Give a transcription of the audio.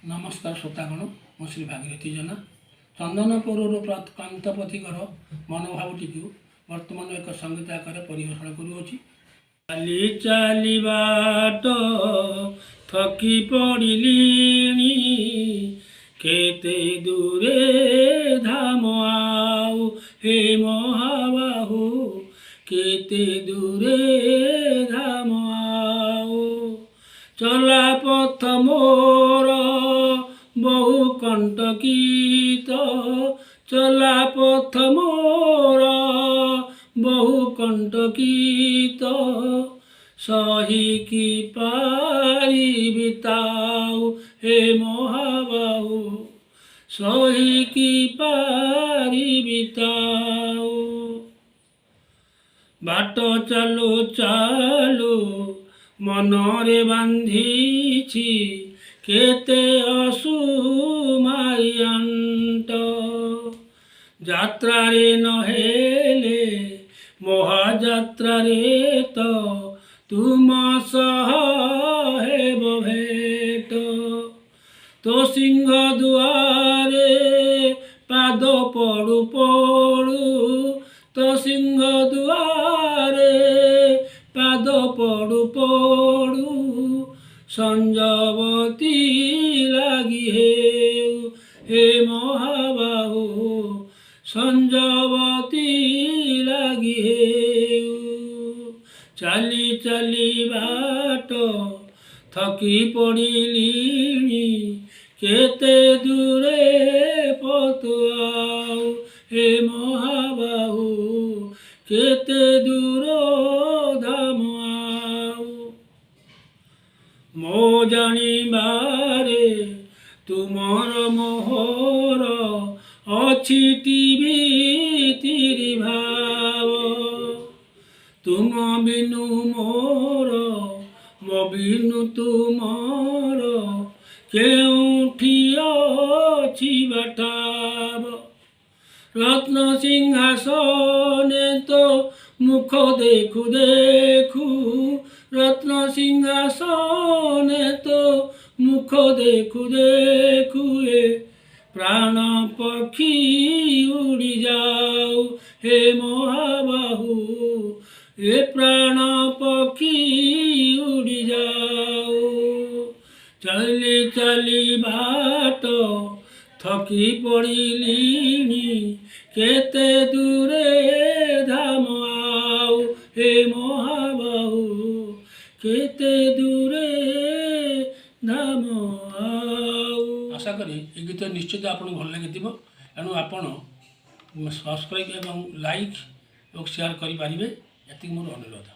नमस्कार श्रोतागण मो श्री भागीरथी जना चंदनपुर प्रांत पथिकर मनोभावटी वर्तमान एक संगीत आकार परिवेषण करुँच। चाली चाली बाट थकी पड़िली केते दूरे धाम आउ हे महाबाहु केते दूरे धाम आउ चला पथ मोर बहु कंटकीत चला पथ मोर बहु कंटकीत सही पारी बिताऊ हे महाबाहु सही पारी बिताऊ बाट चालू चालू मनरे बांधिछि केते असुमायंट यात्रा रे नहेले महायात्रा रे तो तुम सह हेब भेट तो सिंह दुआरे पाद पड़ू पड़ू तो सिंह दुआरे पाद पड़ू पड़ू संजवती लगी हे महाबाहु संजवती लगी हे चाली चाली बाट थकी पड़िली केते दूरे पतुआऊ हे महाबाहु केते दूर धाम आऊ मो जानिबारे तुमर मोहर अछि टीवी भाव तुम बिनु मोर मो बिनु तुमर केउठी अछि बाटाव रत्न सिंहासने तो मुख देखु देखु रत्न सिंहासने तो मुख देखु देखु प्राण पक्षी उड़ी जाऊ हे महाबाहु प्राण पक्षी उड़ी जाऊ चली चली बाट थकी पड़िली केते दूरे धाम आऊ हे महाबाहु केते दूरे धाम आऊ। आशा करी ये गीत निश्चित आपको भल लगी एणु आपण सब्सक्राइब एवं लाइक और शेयर करें ये मोर अनुरोध।